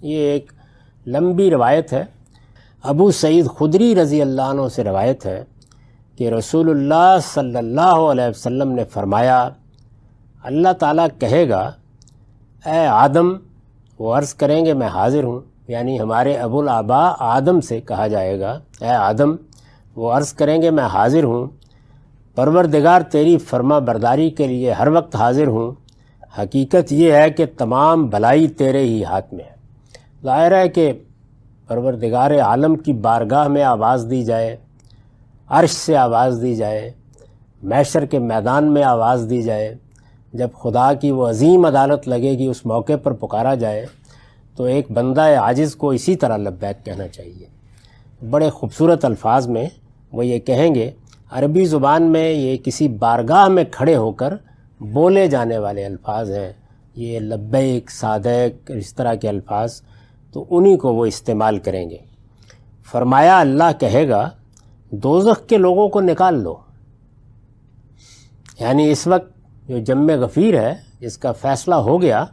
یہ ایک لمبی روایت ہے۔ ابو سعید خدری رضی اللہ عنہ سے روایت ہے کہ رسول اللہ صلی اللہ علیہ وسلم نے فرمایا، اللہ تعالیٰ کہے گا اے آدم، وہ عرض کریں گے میں حاضر ہوں، یعنی ہمارے ابو الآباء آدم سے کہا جائے گا اے آدم، وہ عرض کریں گے میں حاضر ہوں، پروردگار تیری فرما برداری کے لیے ہر وقت حاضر ہوں، حقیقت یہ ہے کہ تمام بھلائی تیرے ہی ہاتھ میں ہے۔ ظاہر ہے کہ پروردگار عالم کی بارگاہ میں آواز دی جائے، عرش سے آواز دی جائے، محشر کے میدان میں آواز دی جائے، جب خدا کی وہ عظیم عدالت لگے گی اس موقع پر پکارا جائے تو ایک بندہ عاجز کو اسی طرح لبیک کہنا چاہیے۔ بڑے خوبصورت الفاظ میں وہ یہ کہیں گے، عربی زبان میں یہ کسی بارگاہ میں کھڑے ہو کر بولے جانے والے الفاظ ہیں، یہ لبیک، صادق، اس طرح کے الفاظ، تو انہی کو وہ استعمال کریں گے۔ فرمایا اللہ کہے گا دوزخ کے لوگوں کو نکال لو، یعنی اس وقت جو جم غفیر ہے اس کا فیصلہ ہو گیا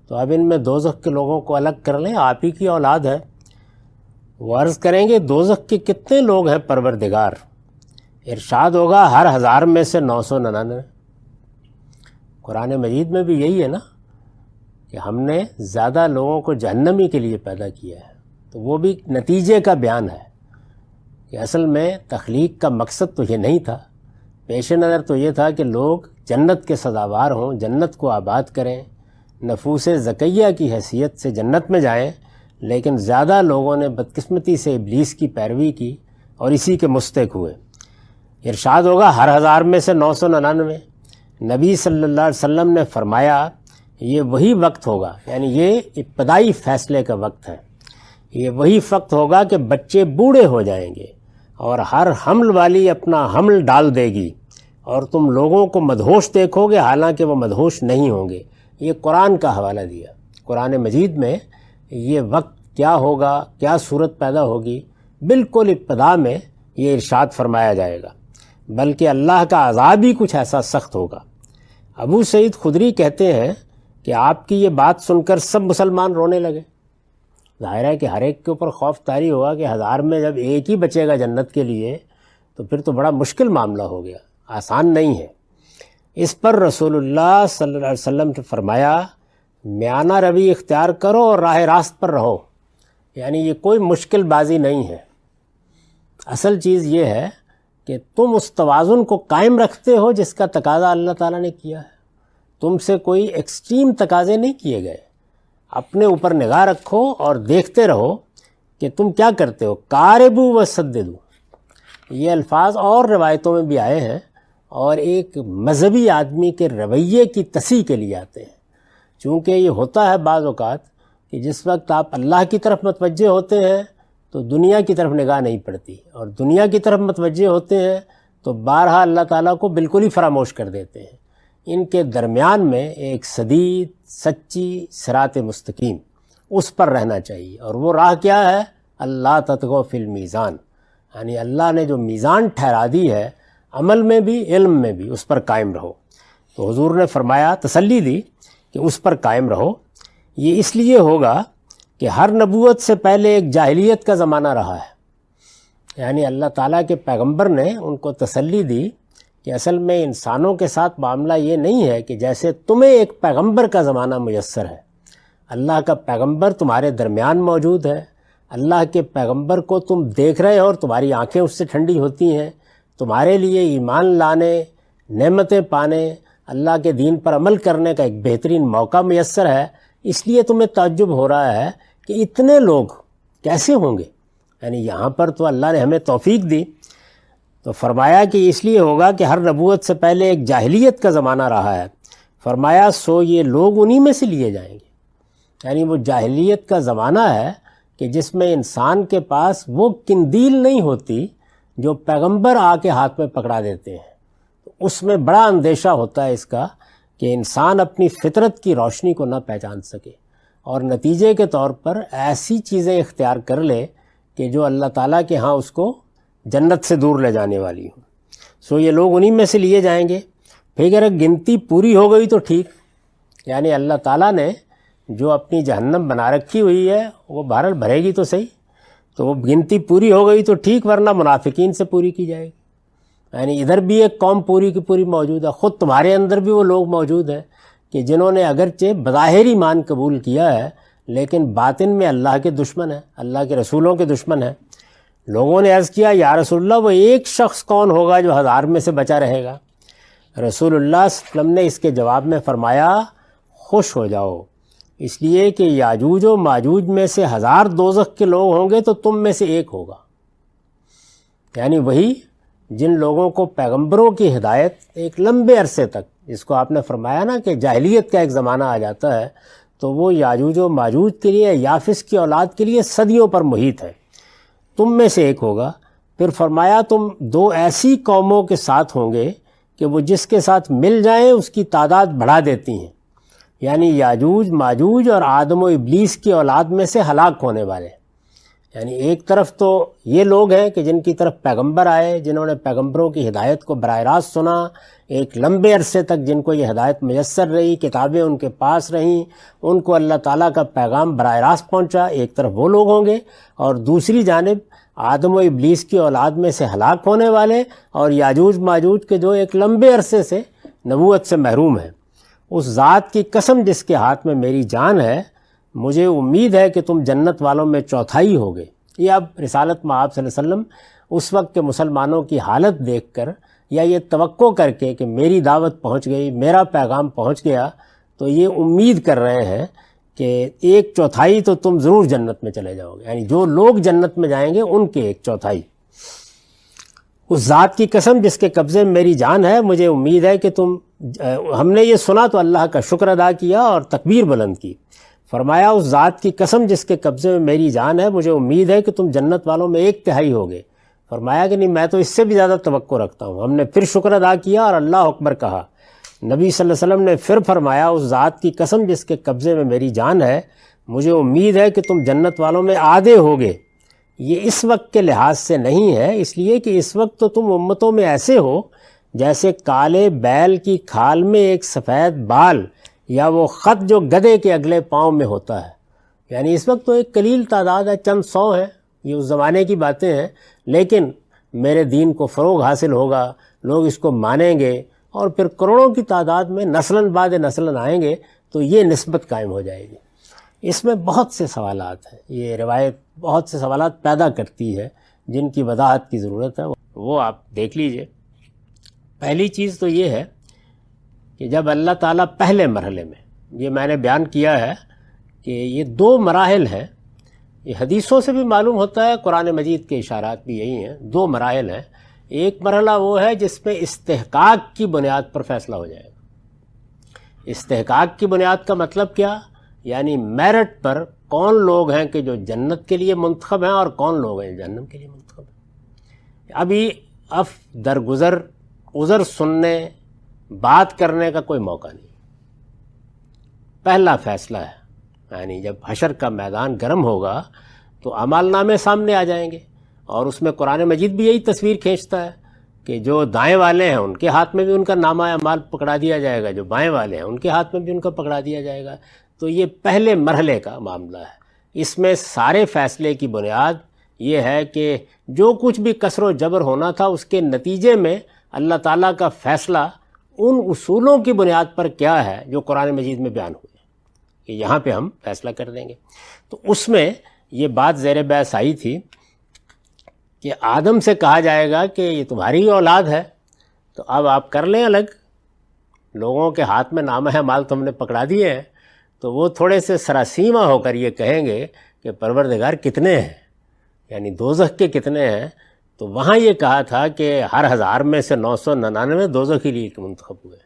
تو اب ان میں دوزخ کے لوگوں کو الگ کر لیں، آپ ہی کی اولاد ہے۔ وہ عرض کریں گے دوزخ کے کتنے لوگ ہیں پروردگار؟ ارشاد ہوگا ہر 1000 میں سے 999۔ قرآن مجید میں بھی یہی ہے نا کہ ہم نے زیادہ لوگوں کو جہنمی کے لیے پیدا کیا ہے، تو وہ بھی نتیجے کا بیان ہے کہ اصل میں تخلیق کا مقصد تو یہ نہیں تھا، پیش نظر تو یہ تھا کہ لوگ جنت کے سزاوار ہوں، جنت کو آباد کریں، نفوس زکیہ کی حیثیت سے جنت میں جائیں، لیکن زیادہ لوگوں نے بدقسمتی سے ابلیس کی پیروی کی اور اسی کے مستحق ہوئے۔ ارشاد ہوگا ہر 1000 میں سے 999۔ نبی صلی اللہ علیہ وسلم نے فرمایا یہ وہی وقت ہوگا، یعنی یہ ابتدائی فیصلے کا وقت ہے، یہ وہی وقت ہوگا کہ بچے بوڑھے ہو جائیں گے اور ہر حمل والی اپنا حمل ڈال دے گی اور تم لوگوں کو مدہوش دیکھو گے حالانکہ وہ مدہوش نہیں ہوں گے۔ یہ قرآن کا حوالہ دیا، قرآن مجید میں یہ وقت کیا ہوگا، کیا صورت پیدا ہوگی، بالکل ابتدا میں یہ ارشاد فرمایا جائے گا، بلکہ اللہ کا عذاب ہی کچھ ایسا سخت ہوگا۔ ابو سعید خدری کہتے ہیں کہ آپ کی یہ بات سن کر سب مسلمان رونے لگے۔ ظاہر ہے کہ ہر ایک کے اوپر خوف طاری ہوا کہ 1000 میں جب ایک ہی بچے گا جنت کے لیے تو پھر تو بڑا مشکل معاملہ ہو گیا، آسان نہیں ہے۔ اس پر رسول اللہ صلی اللہ علیہ وسلم نے فرمایا میانہ روی اختیار کرو اور راہ راست پر رہو، یعنی یہ کوئی مشکل بازی نہیں ہے۔ اصل چیز یہ ہے کہ تم اس توازن کو قائم رکھتے ہو جس کا تقاضا اللہ تعالیٰ نے کیا ہے، تم سے کوئی ایکسٹریم تقاضے نہیں کیے گئے، اپنے اوپر نگاہ رکھو اور دیکھتے رہو کہ تم کیا کرتے ہو۔ قاربو و سددو، یہ الفاظ اور روایتوں میں بھی آئے ہیں اور ایک مذہبی آدمی کے رویے کی تصحیح کے لیے آتے ہیں، چونکہ یہ ہوتا ہے بعض اوقات کہ جس وقت آپ اللہ کی طرف متوجہ ہوتے ہیں تو دنیا کی طرف نگاہ نہیں پڑتی، اور دنیا کی طرف متوجہ ہوتے ہیں تو بارہا اللہ تعالیٰ کو بالکل ہی فراموش کر دیتے ہیں۔ ان کے درمیان میں ایک سدید، سچی صراط مستقیم، اس پر رہنا چاہیے، اور وہ راہ کیا ہے؟ اللہ تطغوا فی المیزان، یعنی اللہ نے جو میزان ٹھہرا دی ہے عمل میں بھی علم میں بھی، اس پر قائم رہو۔ تو حضور نے فرمایا، تسلی دی کہ اس پر قائم رہو۔ یہ اس لیے ہوگا کہ ہر نبوت سے پہلے ایک جاہلیت کا زمانہ رہا ہے، یعنی اللہ تعالیٰ کے پیغمبر نے ان کو تسلی دی کہ اصل میں انسانوں کے ساتھ معاملہ یہ نہیں ہے کہ جیسے تمہیں ایک پیغمبر کا زمانہ میسر ہے، اللہ کا پیغمبر تمہارے درمیان موجود ہے، اللہ کے پیغمبر کو تم دیکھ رہے ہو اور تمہاری آنکھیں اس سے ٹھنڈی ہوتی ہیں، تمہارے لیے ایمان لانے، نعمتیں پانے، اللہ کے دین پر عمل کرنے کا ایک بہترین موقع میسر ہے، اس لیے تمہیں تعجب ہو رہا ہے کہ اتنے لوگ کیسے ہوں گے، یعنی یہاں پر تو اللہ نے ہمیں توفیق دی۔ تو فرمایا کہ اس لیے ہوگا کہ ہر نبوت سے پہلے ایک جاہلیت کا زمانہ رہا ہے، فرمایا سو یہ لوگ انہی میں سے لیے جائیں گے، یعنی وہ جاہلیت کا زمانہ ہے کہ جس میں انسان کے پاس وہ قندیل نہیں ہوتی جو پیغمبر آ کے ہاتھ میں پکڑا دیتے ہیں، تو اس میں بڑا اندیشہ ہوتا ہے اس کا کہ انسان اپنی فطرت کی روشنی کو نہ پہچان سکے اور نتیجے کے طور پر ایسی چیزیں اختیار کر لے کہ جو اللہ تعالیٰ کے ہاں اس کو جنت سے دور لے جانے والی ہوں۔ سو یہ لوگ انہی میں سے لیے جائیں گے۔ پھر اگر گنتی پوری ہو گئی تو ٹھیک، یعنی اللہ تعالیٰ نے جو اپنی جہنم بنا رکھی ہوئی ہے وہ بہرحال بھرے گی تو صحیح، تو وہ گنتی پوری ہو گئی تو ٹھیک، ورنہ منافقین سے پوری کی جائے گی۔ یعنی ادھر بھی ایک قوم پوری کی پوری موجود ہے، خود تمہارے اندر بھی وہ لوگ موجود ہیں کہ جنہوں نے اگرچہ بظاہر ایمان قبول کیا ہے لیکن باطن میں اللہ کے دشمن ہیں، اللہ کے رسولوں کے دشمن ہیں۔ لوگوں نے عرض کیا یا رسول اللہ وہ ایک شخص کون ہوگا جو 1000 میں سے بچا رہے گا؟ رسول اللہ صلی اللہ علیہ وسلم نے اس کے جواب میں فرمایا خوش ہو جاؤ، اس لیے کہ یاجوج و ماجوج میں سے 1000 دوزخ کے لوگ ہوں گے تو تم میں سے ایک ہوگا۔ یعنی وہی جن لوگوں کو پیغمبروں کی ہدایت ایک لمبے عرصے تک، جس کو آپ نے فرمایا نا کہ جاہلیت کا ایک زمانہ آ جاتا ہے، تو وہ یاجوج و ماجوج کے لیے، یافس کی اولاد کے لیے صدیوں پر محیط ہے، تم میں سے ایک ہوگا۔ پھر فرمایا تم 2 ایسی قوموں کے ساتھ ہوں گے کہ وہ جس کے ساتھ مل جائیں اس کی تعداد بڑھا دیتی ہیں، یعنی یاجوج ماجوج اور آدم و ابلیس کی اولاد میں سے ہلاک ہونے والے۔ یعنی ایک طرف تو یہ لوگ ہیں کہ جن کی طرف پیغمبر آئے، جنہوں نے پیغمبروں کی ہدایت کو براہ راست سنا، ایک لمبے عرصے تک جن کو یہ ہدایت میسر رہی، کتابیں ان کے پاس رہیں، ان کو اللہ تعالیٰ کا پیغام براہ راست پہنچا، ایک طرف وہ لوگ ہوں گے، اور دوسری جانب آدم و ابلیس کی اولاد میں سے ہلاک ہونے والے اور یاجوج ماجوج کے جو ایک لمبے عرصے سے نبوت سے محروم ہیں۔ اس ذات کی قسم جس کے ہاتھ میں میری جان ہے، مجھے امید ہے کہ تم جنت والوں میں چوتھائی ہوگے۔ یہ اب رسالت مآب صلی اللہ علیہ وسلم اس وقت کے مسلمانوں کی حالت دیکھ کر یا یہ توقع کر کے کہ میری دعوت پہنچ گئی، میرا پیغام پہنچ گیا، تو یہ امید کر رہے ہیں کہ 1/4 تو تم ضرور جنت میں چلے جاؤ گے، یعنی جو لوگ جنت میں جائیں گے ان کے 1/4۔ اس ذات کی قسم جس کے قبضے میں میری جان ہے، مجھے امید ہے کہ ہم نے یہ سنا تو اللہ کا شکر ادا کیا اور تکبیر بلند کی۔ فرمایا اس ذات کی قسم جس کے قبضے میں میری جان ہے، مجھے امید ہے کہ تم جنت والوں میں 1/3 ہوگے۔ فرمایا کہ نہیں، میں تو اس سے بھی زیادہ توقع رکھتا ہوں۔ ہم نے پھر شکر ادا کیا اور اللہ اکبر کہا۔ نبی صلی اللہ علیہ وسلم نے پھر فرمایا اس ذات کی قسم جس کے قبضے میں میری جان ہے، مجھے امید ہے کہ تم جنت والوں میں آدھے ہوگے۔ یہ اس وقت کے لحاظ سے نہیں ہے، اس لیے کہ اس وقت تو تم امتوں میں ایسے ہو جیسے کالے بیل کی کھال میں ایک سفید بال یا وہ خط جو گدھے کے اگلے پاؤں میں ہوتا ہے۔ یعنی اس وقت تو ایک قلیل تعداد ہے، چند 100 ہیں، یہ اس زمانے کی باتیں ہیں، لیکن میرے دین کو فروغ حاصل ہوگا، لوگ اس کو مانیں گے اور پھر کروڑوں کی تعداد میں نسلاً بعد نسلاً آئیں گے، تو یہ نسبت قائم ہو جائے گی۔ اس میں بہت سے سوالات ہیں، یہ روایت بہت سے سوالات پیدا کرتی ہے جن کی وضاحت کی ضرورت ہے، وہ آپ دیکھ لیجئے۔ پہلی چیز تو یہ ہے کہ جب اللہ تعالیٰ پہلے مرحلے میں، یہ میں نے بیان کیا ہے کہ یہ 2 مراحل ہیں، یہ حدیثوں سے بھی معلوم ہوتا ہے، قرآن مجید کے اشارات بھی یہی ہیں، 2 مراحل ہیں۔ ایک مرحلہ وہ ہے جس میں استحقاق کی بنیاد پر فیصلہ ہو جائے گا۔ استحقاق کی بنیاد کا مطلب کیا؟ یعنی میرٹ پر کون لوگ ہیں کہ جو جنت کے لیے منتخب ہیں اور کون لوگ ہیں جہنم کے لیے منتخب ہیں۔ ابھی درگزر عذر سننے، بات کرنے کا کوئی موقع نہیں۔ پہلا فیصلہ ہے، یعنی جب حشر کا میدان گرم ہوگا تو اعمال نامے سامنے آ جائیں گے، اور اس میں قرآن مجید بھی یہی تصویر کھینچتا ہے کہ جو دائیں والے ہیں ان کے ہاتھ میں بھی ان کا نامہ اعمال پکڑا دیا جائے گا، جو بائیں والے ہیں ان کے ہاتھ میں بھی ان کا پکڑا دیا جائے گا۔ تو یہ پہلے مرحلے کا معاملہ ہے۔ اس میں سارے فیصلے کی بنیاد یہ ہے کہ جو کچھ بھی کسر و جبر ہونا تھا اس کے نتیجے میں اللہ تعالیٰ کا فیصلہ ان اصولوں کی بنیاد پر کیا ہے جو قرآن مجید میں بیان ہوئے کہ یہاں پہ ہم فیصلہ کر دیں گے۔ تو اس میں یہ بات زیر بحث آئی تھی کہ آدم سے کہا جائے گا کہ یہ تمہاری اولاد ہے، تو اب آپ کر لیں الگ، لوگوں کے ہاتھ میں نامہ اعمال تم نے پکڑا دیے ہیں۔ تو وہ تھوڑے سے سراسیمہ ہو کر یہ کہیں گے کہ پروردگار کتنے ہیں، یعنی دوزخ کے کتنے ہیں؟ تو وہاں یہ کہا تھا کہ ہر 1000 میں سے 999 دوزخ کے لیے منتخب ہوئے،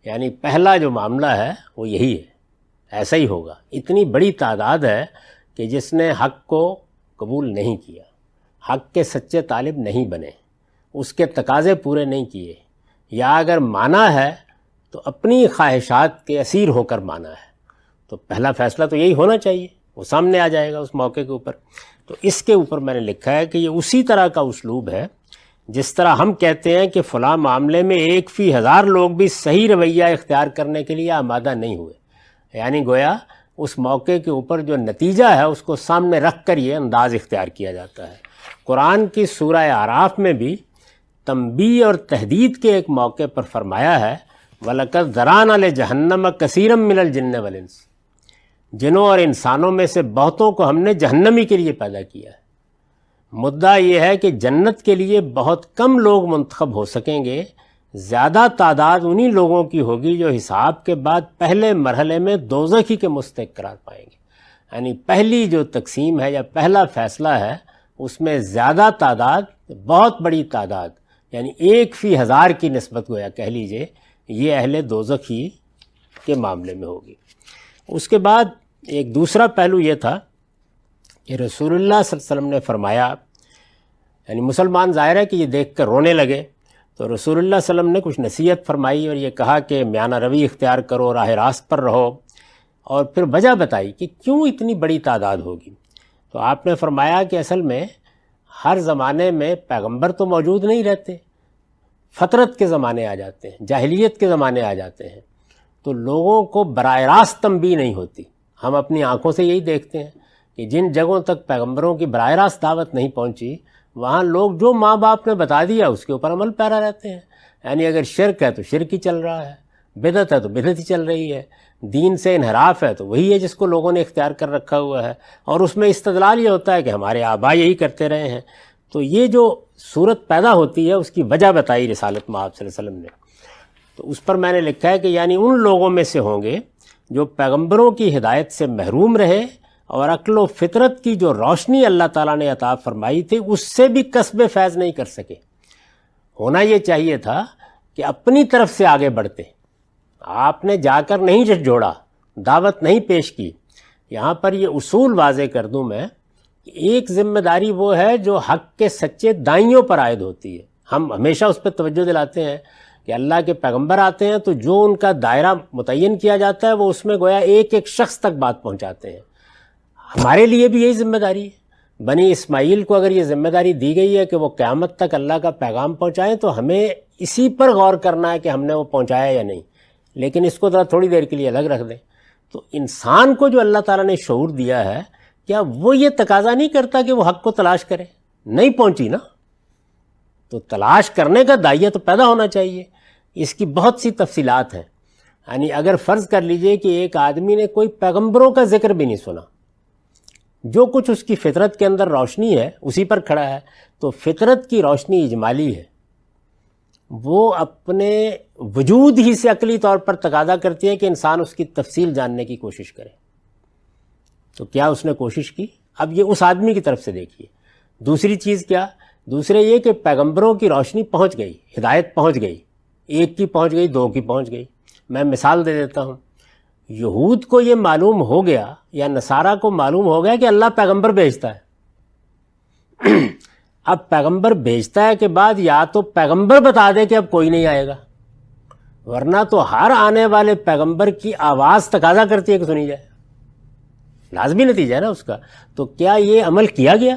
یعنی پہلا جو معاملہ ہے وہ یہی ہے، ایسا ہی ہوگا۔ اتنی بڑی تعداد ہے کہ جس نے حق کو قبول نہیں کیا، حق کے سچے طالب نہیں بنے، اس کے تقاضے پورے نہیں کیے، یا اگر مانا ہے تو اپنی خواہشات کے اسیر ہو کر مانا ہے، تو پہلا فیصلہ تو یہی ہونا چاہیے، وہ سامنے آ جائے گا اس موقع کے اوپر۔ تو اس کے اوپر میں نے لکھا ہے کہ یہ اسی طرح کا اسلوب ہے جس طرح ہم کہتے ہیں کہ فلاں معاملے میں 1 فی 1000 لوگ بھی صحیح رویہ اختیار کرنے کے لیے آمادہ نہیں ہوئے، یعنی گویا اس موقع کے اوپر جو نتیجہ ہے اس کو سامنے رکھ کر یہ انداز اختیار کیا جاتا ہے۔ قرآن کی سورہ اعراف میں بھی تنبیہ اور تہدید کے ایک موقع پر فرمایا ہے وَلَقَدْ ذَرَأْنَا لِجَهَنَّمَ كَثِيرًا مِنَ الْجِنِّ وَالْإِنسِ، جنوں اور انسانوں میں سے بہتوں کو ہم نے جہنمی کے لیے پیدا کیا ہے۔ مدعا یہ ہے کہ جنت کے لیے بہت کم لوگ منتخب ہو سکیں گے، زیادہ تعداد انہی لوگوں کی ہوگی جو حساب کے بعد پہلے مرحلے میں دوزخی کے مستحق قرار پائیں گے۔ یعنی پہلی جو تقسیم ہے یا پہلا فیصلہ ہے اس میں زیادہ تعداد، بہت بڑی تعداد، یعنی 1/1000 کی نسبت گویا کہہ لیجئے، یہ اہل دوزخ ہی کے معاملے میں ہوگی۔ اس کے بعد ایک دوسرا پہلو یہ تھا کہ رسول اللہ صلی اللہ علیہ وسلم نے فرمایا، یعنی مسلمان ظاہر ہے کہ یہ دیکھ کر رونے لگے، تو رسول اللہ صلی اللہ علیہ وسلم نے کچھ نصیحت فرمائی اور یہ کہا کہ میانہ روی اختیار کرو، راہ راست پر رہو، اور پھر وجہ بتائی کہ کیوں اتنی بڑی تعداد ہوگی۔ تو آپ نے فرمایا کہ اصل میں ہر زمانے میں پیغمبر تو موجود نہیں رہتے، فترت کے زمانے آ جاتے ہیں، جاہلیت کے زمانے آ جاتے ہیں، تو لوگوں کو براہ راست تنبیہ نہیں ہوتی۔ ہم اپنی آنکھوں سے یہی دیکھتے ہیں کہ جن جگہوں تک پیغمبروں کی براہ راست دعوت نہیں پہنچی، وہاں لوگ جو ماں باپ نے بتا دیا اس کے اوپر عمل پیرا رہتے ہیں۔ یعنی اگر شرک ہے تو شرک ہی چل رہا ہے، بدعت ہے تو بدعت ہی چل رہی ہے، دین سے انحراف ہے تو وہی ہے جس کو لوگوں نے اختیار کر رکھا ہوا ہے، اور اس میں استدلال یہ ہوتا ہے کہ ہمارے آباء یہی کرتے رہے ہیں۔ تو یہ جو صورت پیدا ہوتی ہے اس کی وجہ بتائی رسالت مآب صلی اللہ علیہ وسلم نے۔ تو اس پر میں نے لکھا ہے کہ یعنی ان لوگوں میں سے ہوں گے جو پیغمبروں کی ہدایت سے محروم رہے اور عقل و فطرت کی جو روشنی اللہ تعالیٰ نے عطا فرمائی تھی اس سے بھی کسب فیض نہیں کر سکے۔ ہونا یہ چاہیے تھا کہ اپنی طرف سے آگے بڑھتے، آپ نے جا کر نہیں جھنجھوڑا، دعوت نہیں پیش کی۔ یہاں پر یہ اصول واضح کر دوں میں کہ ایک ذمہ داری وہ ہے جو حق کے سچے دائیوں پر عائد ہوتی ہے۔ ہم ہمیشہ اس پہ توجہ دلاتے ہیں کہ اللہ کے پیغمبر آتے ہیں تو جو ان کا دائرہ متعین کیا جاتا ہے وہ اس میں گویا ایک ایک شخص تک بات پہنچاتے ہیں۔ ہمارے لیے بھی یہی ذمہ داری ہے۔ بنی اسماعیل کو اگر یہ ذمہ داری دی گئی ہے کہ وہ قیامت تک اللہ کا پیغام پہنچائیں تو ہمیں اسی پر غور کرنا ہے کہ ہم نے وہ پہنچایا یا نہیں، لیکن اس کو ذرا تھوڑی دیر کے لیے الگ رکھ دیں۔ تو انسان کو جو اللہ تعالیٰ نے شعور دیا ہے، کیا وہ یہ تقاضا نہیں کرتا کہ وہ حق کو تلاش کرے؟ نہیں پہنچی نا، تو تلاش کرنے کا داعیہ تو پیدا ہونا چاہیے۔ اس کی بہت سی تفصیلات ہیں۔ یعنی اگر فرض کر لیجئے کہ ایک آدمی نے کوئی پیغمبروں کا ذکر بھی نہیں سنا، جو کچھ اس کی فطرت کے اندر روشنی ہے اسی پر کھڑا ہے، تو فطرت کی روشنی اجمالی ہے، وہ اپنے وجود ہی سے عقلی طور پر تقاضا کرتی ہے کہ انسان اس کی تفصیل جاننے کی کوشش کرے۔ تو کیا اس نے کوشش کی؟ اب یہ اس آدمی کی طرف سے دیکھیے۔ دوسری چیز کیا؟ دوسرے یہ کہ پیغمبروں کی روشنی پہنچ گئی، ہدایت پہنچ گئی، ایک کی پہنچ گئی، دو کی پہنچ گئی۔ میں مثال دے دیتا ہوں۔ یہود کو یہ معلوم ہو گیا یا نصارہ کو معلوم ہو گیا کہ اللہ پیغمبر بھیجتا ہے۔ اب پیغمبر بھیجتا ہے کے بعد یا تو پیغمبر بتا دے کہ اب کوئی نہیں آئے گا، ورنہ تو ہر آنے والے پیغمبر کی آواز تقاضا کرتی ہے کہ سنی جائے، لازمی نتیجہ ہے نا اس کا۔ تو کیا یہ عمل کیا گیا؟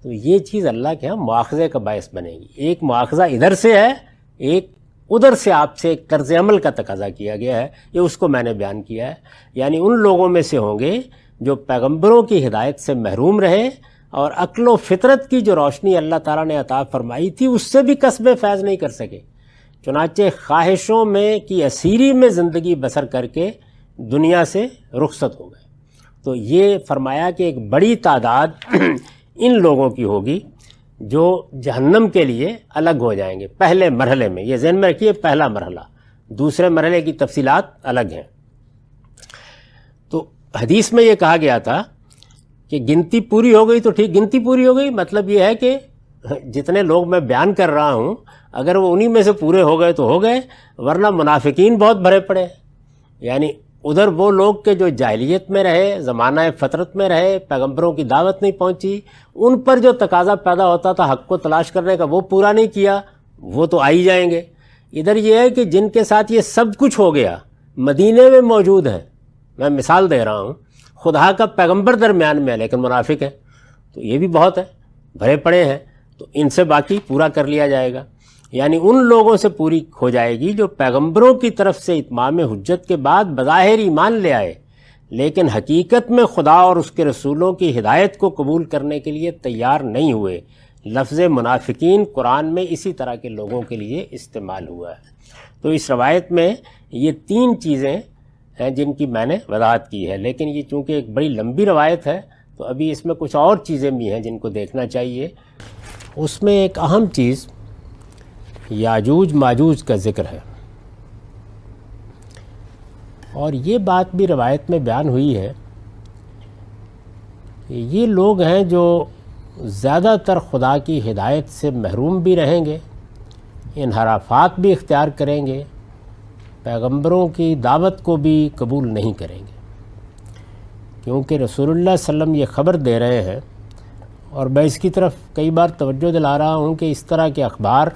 تو یہ چیز اللہ کے ہاں مواخذے کا باعث بنے گی۔ ایک مواخذہ ادھر سے ہے، ایک ادھر سے آپ سے ایک طرز عمل کا تقاضا کیا گیا ہے، یہ اس کو میں نے بیان کیا ہے۔ یعنی ان لوگوں میں سے ہوں گے جو پیغمبروں کی ہدایت سے محروم رہے اور عقل و فطرت کی جو روشنی اللہ تعالیٰ نے عطا فرمائی تھی اس سے بھی کسب فیض نہیں کر سکے، چنانچہ خواہشوں میں کی اسیری میں زندگی بسر کر کے دنیا سے رخصت ہو گئے۔ تو یہ فرمایا کہ ایک بڑی تعداد ان لوگوں کی ہوگی جو جہنم کے لیے الگ ہو جائیں گے پہلے مرحلے میں۔ یہ ذہن میں رکھیے، پہلا مرحلہ، دوسرے مرحلے کی تفصیلات الگ ہیں۔ تو حدیث میں یہ کہا گیا تھا کہ گنتی پوری ہو گئی تو ٹھیک، گنتی پوری ہو گئی مطلب یہ ہے کہ جتنے لوگ میں بیان کر رہا ہوں اگر وہ انہی میں سے پورے ہو گئے تو ہو گئے، ورنہ منافقین بہت بھرے پڑے۔ یعنی ادھر وہ لوگ کہ جو جاہلیت میں رہے، زمانہ فطرت میں رہے، پیغمبروں کی دعوت نہیں پہنچی، ان پر جو تقاضا پیدا ہوتا تھا حق کو تلاش کرنے کا وہ پورا نہیں کیا، وہ تو آئی جائیں گے۔ ادھر یہ ہے کہ جن کے ساتھ یہ سب کچھ ہو گیا، مدینے میں موجود ہیں، میں مثال دے رہا ہوں، خدا کا پیغمبر درمیان میں ہے لیکن منافق ہے، تو یہ بھی بہت ہے، بھرے پڑے ہیں، تو ان سے باقی پورا کر لیا جائے گا۔ یعنی ان لوگوں سے پوری ہو جائے گی جو پیغمبروں کی طرف سے اتمام حجت کے بعد بظاہر ایمان لے آئے لیکن حقیقت میں خدا اور اس کے رسولوں کی ہدایت کو قبول کرنے کے لیے تیار نہیں ہوئے۔ لفظ منافقین قرآن میں اسی طرح کے لوگوں کے لیے استعمال ہوا ہے۔ تو اس روایت میں یہ 3 چیزیں ہیں جن کی میں نے وضاحت کی ہے، لیکن یہ چونکہ ایک بڑی لمبی روایت ہے تو ابھی اس میں کچھ اور چیزیں بھی ہیں جن کو دیکھنا چاہیے۔ اس میں ایک اہم چیز یاجوج ماجوج کا ذکر ہے، اور یہ بات بھی روایت میں بیان ہوئی ہے کہ یہ لوگ ہیں جو زیادہ تر خدا کی ہدایت سے محروم بھی رہیں گے، انحرافات بھی اختیار کریں گے، پیغمبروں کی دعوت کو بھی قبول نہیں کریں گے، کیونکہ رسول اللہ صلی اللہ علیہ وسلم یہ خبر دے رہے ہیں، اور میں اس کی طرف کئی بار توجہ دلا رہا ہوں کہ اس طرح کے اخبار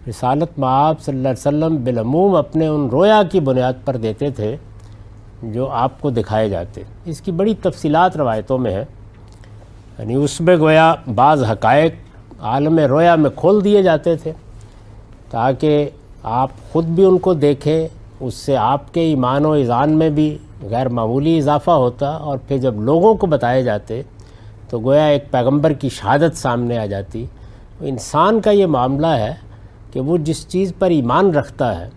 رسالت مآب صلی اللہ علیہ وسلم بالعموم اپنے ان رویا کی بنیاد پر دیتے تھے جو آپ کو دکھائے جاتے۔ اس کی بڑی تفصیلات روایتوں میں ہے، یعنی اس میں گویا بعض حقائق عالم رویا میں کھول دیے جاتے تھے تاکہ آپ خود بھی ان کو دیکھیں، اس سے آپ کے ایمان و ایذان میں بھی غیر معمولی اضافہ ہوتا، اور پھر جب لوگوں کو بتائے جاتے تو گویا ایک پیغمبر کی شہادت سامنے آ جاتی۔ انسان کا یہ معاملہ ہے کہ وہ جس چیز پر ایمان رکھتا ہے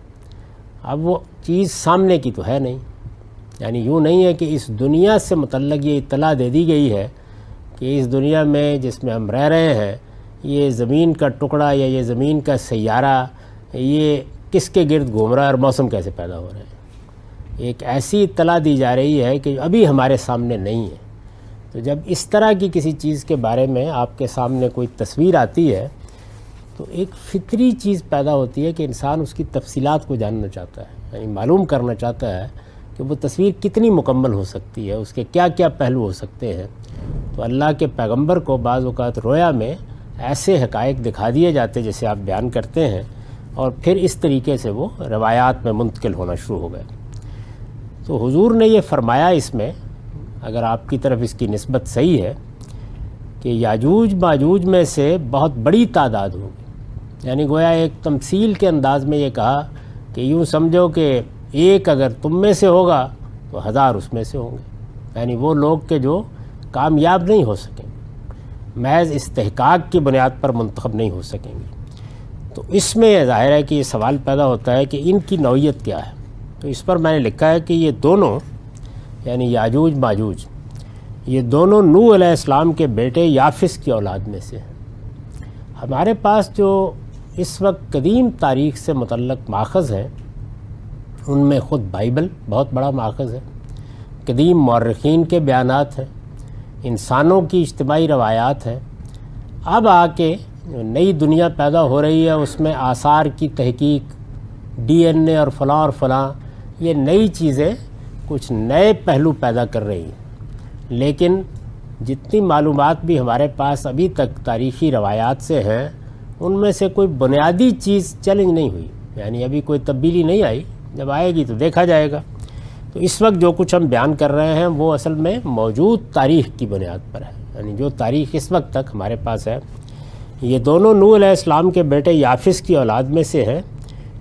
اب وہ چیز سامنے کی تو ہے نہیں، یعنی یوں نہیں ہے کہ اس دنیا سے متعلق یہ اطلاع دے دی گئی ہے کہ اس دنیا میں جس میں ہم رہ رہے ہیں یہ زمین کا ٹکڑا یا یہ زمین کا سیارہ یہ کس کے گرد گھوم رہا ہے اور موسم کیسے پیدا ہو رہے ہیں۔ ایک ایسی اطلاع دی جا رہی ہے کہ ابھی ہمارے سامنے نہیں ہے۔ تو جب اس طرح کی کسی چیز کے بارے میں آپ کے سامنے کوئی تصویر آتی ہے تو ایک فطری چیز پیدا ہوتی ہے کہ انسان اس کی تفصیلات کو جاننا چاہتا ہے، یعنی معلوم کرنا چاہتا ہے کہ وہ تصویر کتنی مکمل ہو سکتی ہے، اس کے کیا کیا پہلو ہو سکتے ہیں۔ تو اللہ کے پیغمبر کو بعض اوقات رویا میں ایسے حقائق دکھا دیے جاتے جیسے آپ بیان کرتے ہیں، اور پھر اس طریقے سے وہ روایات میں منتقل ہونا شروع ہو گئے۔ تو حضور نے یہ فرمایا اس میں، اگر آپ کی طرف اس کی نسبت صحیح ہے، کہ یاجوج ماجوج میں سے بہت بڑی تعداد ہوگی، یعنی گویا ایک تمثیل کے انداز میں یہ کہا کہ یوں سمجھو کہ ایک اگر تم میں سے ہوگا تو 1000 اس میں سے ہوں گے، یعنی وہ لوگ کہ جو کامیاب نہیں ہو سکیں گے، محض استحقاق کی بنیاد پر منتخب نہیں ہو سکیں گے۔ تو اس میں ظاہر ہے کہ یہ سوال پیدا ہوتا ہے کہ ان کی نوعیت کیا ہے۔ تو اس پر میں نے لکھا ہے کہ یہ دونوں یعنی یاجوج ماجوج یہ دونوں نوح علیہ السلام کے بیٹے یافس کی اولاد میں سے ہیں۔ ہمارے پاس جو اس وقت قدیم تاریخ سے متعلق ماخذ ہیں ان میں خود بائبل بہت بڑا ماخذ ہے، قدیم مورخین کے بیانات ہیں، انسانوں کی اجتماعی روایات ہیں۔ اب آ کے جو نئی دنیا پیدا ہو رہی ہے اس میں آثار کی تحقیق، ڈی این اے اور فلاں یہ نئی چیزیں کچھ نئے پہلو پیدا کر رہی ہیں، لیکن جتنی معلومات بھی ہمارے پاس ابھی تک تاریخی روایات سے ہیں ان میں سے کوئی بنیادی چیز چیلنج نہیں ہوئی، یعنی ابھی کوئی تبدیلی نہیں آئی، جب آئے گی تو دیکھا جائے گا۔ تو اس وقت جو کچھ ہم بیان کر رہے ہیں وہ اصل میں موجود تاریخ کی بنیاد پر ہے، یعنی جو تاریخ اس وقت تک ہمارے پاس ہے۔ یہ دونوں نوح علیہ السلام کے بیٹے یافس کی اولاد میں سے ہیں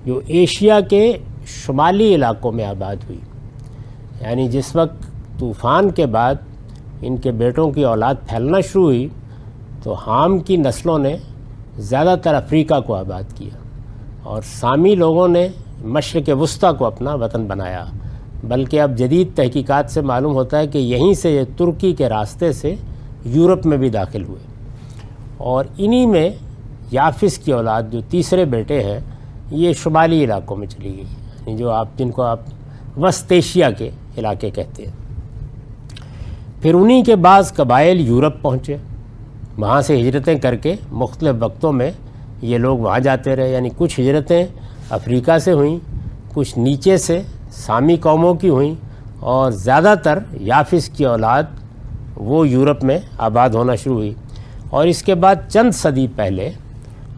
جو ایشیا کے شمالی علاقوں میں آباد ہوئی، یعنی جس وقت طوفان کے بعد ان کے بیٹوں کی اولاد پھیلنا شروع ہوئی تو حام کی نسلوں نے زیادہ تر افریقہ کو آباد کیا، اور سامی لوگوں نے مشرق وسطیٰ کو اپنا وطن بنایا، بلکہ اب جدید تحقیقات سے معلوم ہوتا ہے کہ یہیں سے یہ ترکی کے راستے سے یورپ میں بھی داخل ہوئے، اور انہی میں یافس کی اولاد جو تیسرے بیٹے ہیں یہ شمالی علاقوں میں چلی گئی، یعنی جو جن کو آپ وسط ایشیا کے علاقے کہتے ہیں۔ پھر انہی کے بعض قبائل یورپ پہنچے، وہاں سے ہجرتیں کر کے مختلف وقتوں میں یہ لوگ وہاں جاتے رہے، یعنی کچھ ہجرتیں افریقہ سے ہوئیں، کچھ نیچے سے سامی قوموں کی ہوئیں، اور زیادہ تر یافس کی اولاد وہ یورپ میں آباد ہونا شروع ہوئی، اور اس کے بعد چند صدی پہلے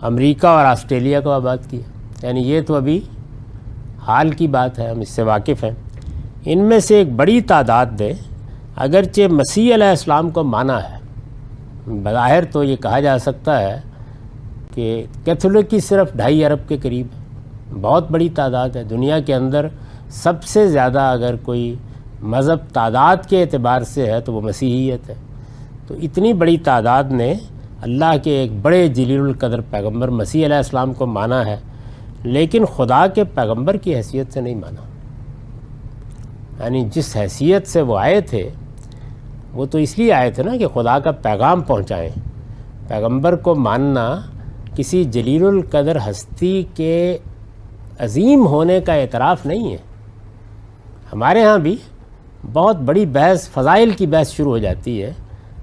امریکہ اور آسٹریلیا کو آباد کیا، یعنی یہ تو ابھی حال کی بات ہے، ہم اس سے واقف ہیں۔ ان میں سے ایک بڑی تعداد نے اگرچہ مسیح علیہ السلام کو مانا ہے، بظاہر تو یہ کہا جا سکتا ہے کہ کیتھولک کی صرف 2.5 ارب کے قریب ہے، بہت بڑی تعداد ہے۔ دنیا کے اندر سب سے زیادہ اگر کوئی مذہب تعداد کے اعتبار سے ہے تو وہ مسیحیت ہے۔ تو اتنی بڑی تعداد نے اللہ کے ایک بڑے جلیل القدر پیغمبر مسیح علیہ السلام کو مانا ہے، لیکن خدا کے پیغمبر کی حیثیت سے نہیں مانا۔ یعنی جس حیثیت سے وہ آئے تھے وہ تو اس لیے آئے تھے نا کہ خدا کا پیغام پہنچائیں۔ پیغمبر کو ماننا کسی جلیل القدر ہستی کے عظیم ہونے کا اعتراف نہیں ہے۔ ہمارے ہاں بھی بہت بڑی بحث، فضائل کی بحث شروع ہو جاتی ہے۔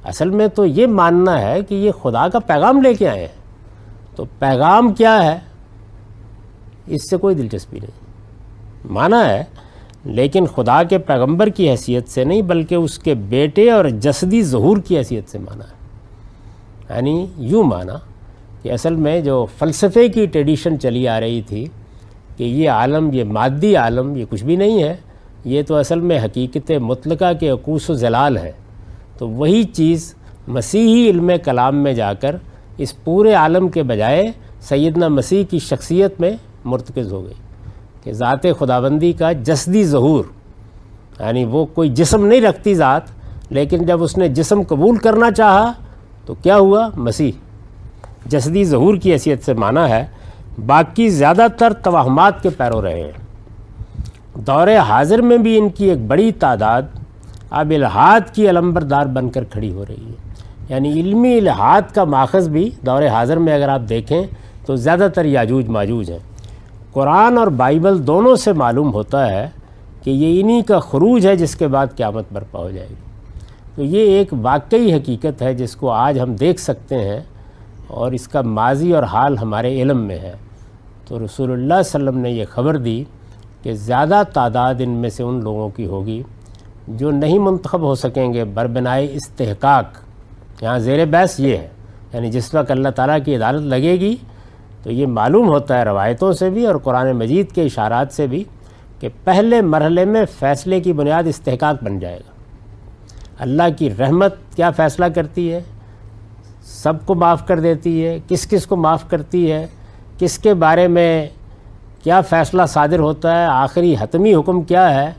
اصل میں تو یہ ماننا ہے کہ یہ خدا کا پیغام لے کے آئے ہیں، تو پیغام کیا ہے اس سے کوئی دلچسپی نہیں، مانا ہے لیکن خدا کے پیغمبر کی حیثیت سے نہیں بلکہ اس کے بیٹے اور جسدی ظہور کی حیثیت سے مانا ہے۔ یعنی یوں مانا کہ اصل میں جو فلسفے کی ٹریڈیشن چلی آ رہی تھی کہ یہ عالم، یہ مادی عالم، یہ کچھ بھی نہیں ہے، یہ تو اصل میں حقیقت مطلقہ کے عکوس و ظلال ہے، تو وہی چیز مسیحی علم کلام میں جا کر اس پورے عالم کے بجائے سیدنا مسیح کی شخصیت میں مرتکز ہو گئی کہ ذات خداوندی کا جسدی ظہور، یعنی وہ کوئی جسم نہیں رکھتی ذات، لیکن جب اس نے جسم قبول کرنا چاہا تو کیا ہوا؟ مسیح جسدی ظہور کی حیثیت سے مانا ہے۔ باقی زیادہ تر توہمات کے پیرو رہے ہیں۔ دور حاضر میں بھی ان کی ایک بڑی تعداد اب الحاد کی علمبردار بن کر کھڑی ہو رہی ہے۔ یعنی علمی الحاد کا ماخذ بھی دور حاضر میں اگر آپ دیکھیں تو زیادہ تر یاجوج ماجوج ہیں۔ قرآن اور بائبل دونوں سے معلوم ہوتا ہے کہ یہ انہی کا خروج ہے جس کے بعد قیامت برپا ہو جائے گی۔ تو یہ ایک واقعی حقیقت ہے جس کو آج ہم دیکھ سکتے ہیں اور اس کا ماضی اور حال ہمارے علم میں ہے۔ تو رسول اللہ صلی اللہ علیہ وسلم نے یہ خبر دی کہ زیادہ تعداد ان میں سے ان لوگوں کی ہوگی جو نہیں منتخب ہو سکیں گے بربنائے استحقاق۔ یہاں زیر بحث یہ ہے، یعنی جس وقت اللہ تعالیٰ کی عدالت لگے گی تو یہ معلوم ہوتا ہے روایتوں سے بھی اور قرآن مجید کے اشارات سے بھی کہ پہلے مرحلے میں فیصلے کی بنیاد استحقاق بن جائے گا۔ اللہ کی رحمت کیا فیصلہ کرتی ہے؟ سب کو معاف کر دیتی ہے، کس کس کو معاف کرتی ہے، کس کے بارے میں کیا فیصلہ صادر ہوتا ہے، آخری حتمی حکم کیا ہے،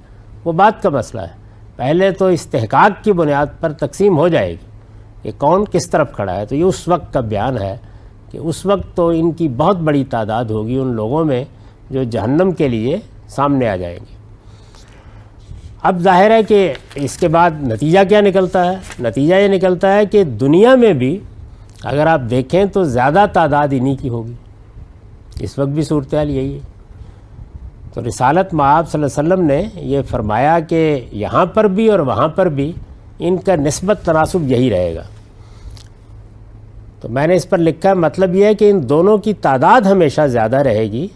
وہ بات کا مسئلہ ہے۔ پہلے تو استحقاق کی بنیاد پر تقسیم ہو جائے گی کہ کون کس طرف کھڑا ہے، تو یہ اس وقت کا بیان ہے کہ اس وقت تو ان کی بہت بڑی تعداد ہوگی ان لوگوں میں جو جہنم کے لیے سامنے آ جائیں گے۔ اب ظاہر ہے کہ اس کے بعد نتیجہ کیا نکلتا ہے؟ نتیجہ یہ نکلتا ہے کہ دنیا میں بھی اگر آپ دیکھیں تو زیادہ تعداد انہی کی ہوگی۔ اس وقت بھی صورتحال یہی ہے۔ تو رسالت مآب صلی اللہ علیہ وسلم نے یہ فرمایا کہ یہاں پر بھی اور وہاں پر بھی ان کا نسبت تناسب یہی رہے گا۔ تو میں نے اس پر لکھا ہے مطلب یہ ہے کہ ان دونوں کی تعداد ہمیشہ زیادہ رہے گی،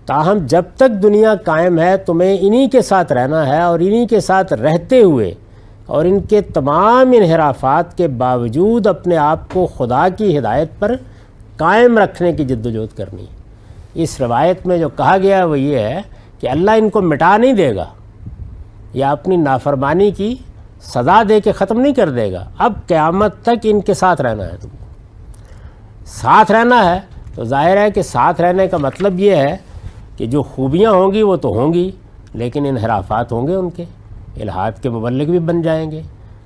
تاہم جب تک دنیا قائم ہے تمہیں انہی کے ساتھ رہنا ہے، اور انہی کے ساتھ رہتے ہوئے اور ان کے تمام انحرافات کے باوجود اپنے آپ کو خدا کی ہدایت پر قائم رکھنے کی جدوجہد کرنی ہے۔ اس روایت میں جو کہا گیا ہے وہ یہ ہے کہ اللہ ان کو مٹا نہیں دے گا یا اپنی نافرمانی کی سزا دے کے ختم نہیں کر دے گا، اب قیامت تک ان کے ساتھ رہنا ہے۔ تم کو ساتھ رہنا ہے تو ظاہر ہے کہ ساتھ رہنے کا مطلب یہ ہے کہ جو خوبیاں ہوں گی وہ تو ہوں گی، لیکن انحرافات ہوں گے، ان کے الحاد کے مبلغ بھی بن جائیں گے،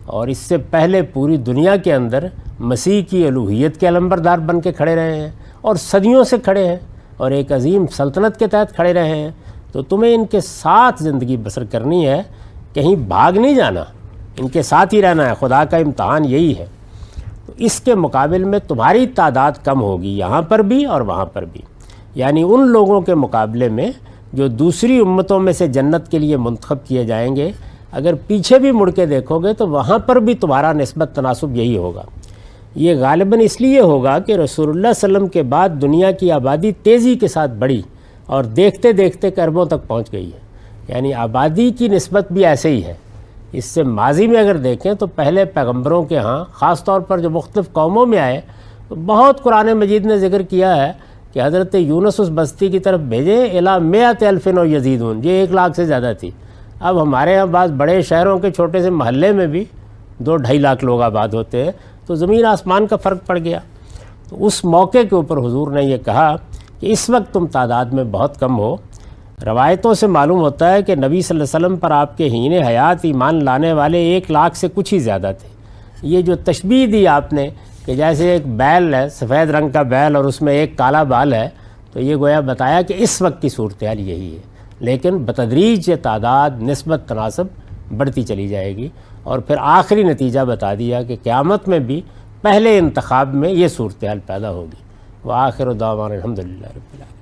اور اس سے پہلے پوری دنیا کے اندر مسیح کی الوہیت کے علمبردار بن کے کھڑے رہے ہیں اور صدیوں سے کھڑے ہیں اور ایک عظیم سلطنت کے تحت کھڑے رہے ہیں۔ تو تمہیں ان کے ساتھ زندگی بسر کرنی ہے، کہیں بھاگ نہیں جانا، ان کے ساتھ ہی رہنا ہے۔ خدا کا امتحان یہی ہے۔ تو اس کے مقابل میں تمہاری تعداد کم ہوگی یہاں پر بھی اور وہاں پر بھی، یعنی ان لوگوں کے مقابلے میں جو دوسری امتوں میں سے جنت کے لیے منتخب کیے جائیں گے، اگر پیچھے بھی مڑ کے دیکھو گے تو وہاں پر بھی تمہارا نسبت تناسب یہی ہوگا۔ یہ غالباً اس لیے ہوگا کہ رسول اللہ صلی اللہ علیہ وسلم کے بعد دنیا کی آبادی تیزی کے ساتھ بڑھی اور دیکھتے دیکھتے اربوں تک پہنچ گئی ہے، یعنی آبادی کی نسبت بھی ایسے ہی ہے۔ اس سے ماضی میں اگر دیکھیں تو پہلے پیغمبروں کے ہاں خاص طور پر جو مختلف قوموں میں آئے تو بہت قرآن مجید نے ذکر کیا ہے کہ حضرت یونس اس بستی کی طرف بھیجے الی 100,000 و یزیدون، یہ 1 لاکھ سے زیادہ تھی۔ اب ہمارے ہاں بعض بڑے شہروں کے چھوٹے سے محلے میں بھی 2-2.5 لاکھ لوگ آباد ہوتے ہیں، تو زمین آسمان کا فرق پڑ گیا۔ تو اس موقع کے اوپر حضور نے یہ کہا کہ اس وقت تم تعداد میں بہت کم ہو، روایتوں سے معلوم ہوتا ہے کہ نبی صلی اللہ علیہ وسلم پر آپ کے حین حیات ایمان لانے والے 1 لاکھ سے کچھ ہی زیادہ تھے۔ یہ جو تشبیہ دی آپ نے کہ جیسے ایک بیل ہے، سفید رنگ کا بیل، اور اس میں ایک کالا بال ہے، تو یہ گویا بتایا کہ اس وقت کی صورتحال یہی ہے، لیکن بتدریج یہ تعداد نسبت تناسب بڑھتی چلی جائے گی، اور پھر آخری نتیجہ بتا دیا کہ قیامت میں بھی پہلے انتخاب میں یہ صورتحال پیدا ہوگی۔ وآخر دعوانا الحمدللہ رب العالمین۔